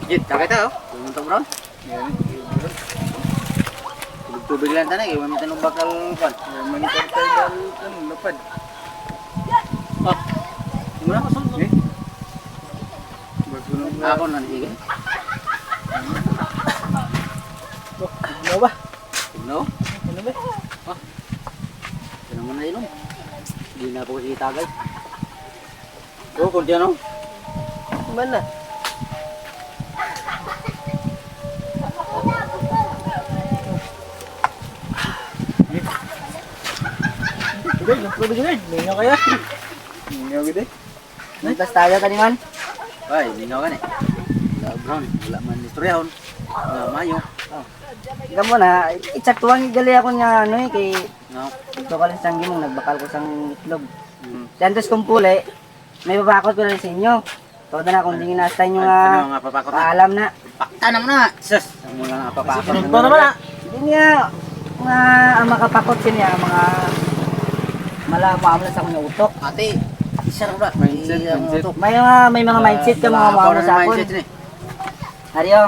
Jit, kakay tayo. Pumunta mo ron. Tubig lang tanay, iwan mo tanong bakal pan. Manikan tayo dahil lapad. Oh, muna ko sunod. Eh? Bagulong na. Ako na sige. Ano ba? No? Ano ba? Ito naman na ilong. Hindi na po kasi tagay. Oo, kung dyan o. Man na. Tubig na. Ningaw kaya? Ningaw gede. Nantas tayo kaniman. Ay, ningaw ka ni. Wala brown, wala man istoryaon. Wala mayo. Ikaw mo na, itsaktuang gali ako niya ano eh, kay No. ito ka lang sang gimong, nagbakal ko sang itlog. Dantos kong puli, may babakot ko na rin sa inyo. Todo na kung hindi nastay nyo Ano nga papakot na? paalam na. Pakta naman na. Sus, ang mula nga papakot. Ito naman ah. Hindi niya, mga ang makapakot siya mga malaman sa akong utok. Ate, isa na ba? Mindset, Ang mindset. utok. May mga mindset ka mga Ako mga na sa akon. mindset ni. Haryo,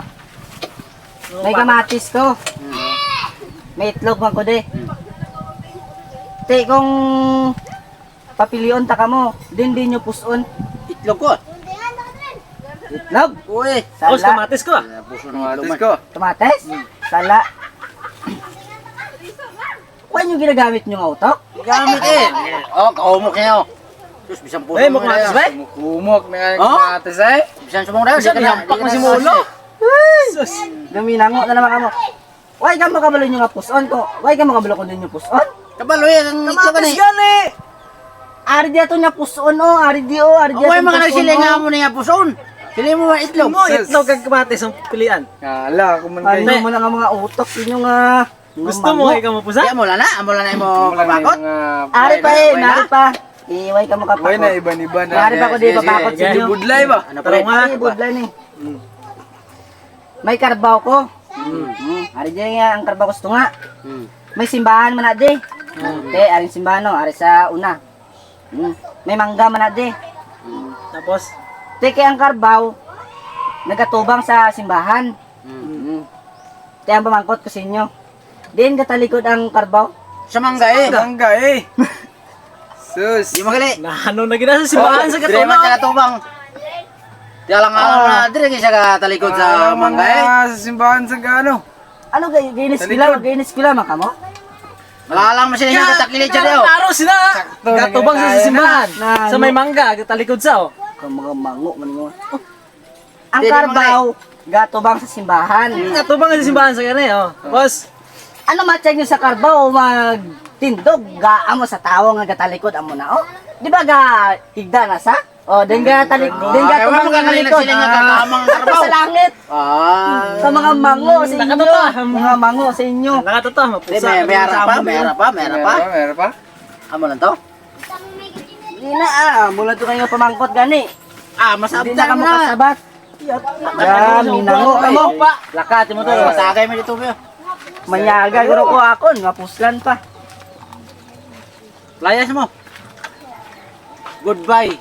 may kamatis ko, Hmm. may itlog man ko de. Te, kung papilion ta ka mo, din nyo puson. Itlog ko. Itlog, Uy. Tapos sala, kamatis ko ah. Puso ng Kamatis itlog ko. tomates, sala. Kuan yung ginagamit nyo nga utok? Gamit eh. Oh, kaumok niya oh. Sus, bisang puso. Eh, mukmatis ba? Kumok na nga Oh? kamatis ay. Bisang sumong daw. Bisa nihampak mo si Molo. Sus. Gaminango na naman kamo. Why ka makabalo nyo nga puson ko? Why ka makabalo ko din yung puson? Kabalo yan ang itlog ka Kamatis ni. gani! Ari di ato niya puson o, ari di o, ari di Ako ato yung mga nagsiling nga mo niya puson. Sili mo ba itlog? Mo itlog kag kamatis ang pilian. Kala, kung man ano mo lang ang mga utok, inyo nga. Gusto mo kay kamo pusa? Kaya mo lang na. Amo lang na mo kapakot. Ari pa Buhay eh, na, nari pa. Iway ka mo kapakot. Buhay na iban-iban na. Nari pa ko di Sige, papakot sige. sa inyo. Budlay ba? Ano pa Pero rin? nga. Ay, budlan eh. May karbaw ko. Ari di nga, ang karbaw ko gusto nga. May simbahan man na di. Te, aring simbahan no, ari sa una. May mangga man na di. Tapos Te, kaya ang karbaw, nagatubang sa simbahan. Te, ang pamangkot ko sa inyo. Diin katalikod ang karbaw. Sa mangga eh. Mangga eh. Sus. Di magali. Nahano na gina sa simbahan sa Dire man katuna. sa katubang. Di alang alam na. Dire kayo siya katalikod sa mangga eh. Sa simbahan sa gaano. Ano gay, gainis kila man kamo? Malalang mo sila yung katakilid siya daw. Klaro sila. Gatubang sa simbahan. Na- Sa may mangga, talikod sa oh. Kung mga mango man mo. Ang Pwede karbaw, gatubang sa simbahan. Gatubang sa simbahan sa gani oh. Tapos Ano matcheck nyo sa karbaw magtindog, gaamo sa tao nga gatalikod amo na oh. Di ba ga igda na sa? Oh, den ga talik, den ga Kaya tubang mo kang talikod. sila nga kakamang karbaw. Sa langit, sa mga mango sa inyo. Nakatotoo. Mga mango sa inyo. nakatotoo Di, mapusa. may harap pa, may harap pa, may harap pa. Meron pa? Amo lang to. Di na mula to kayo pamangkot gani. Ah, Hindi masabda na kamo na. kasabat. Ya, minango kamo. Lakati mo to, masagay mo dito mo. Manyaga guro ko akon, mapuslan pa. Layas mo. Goodbye.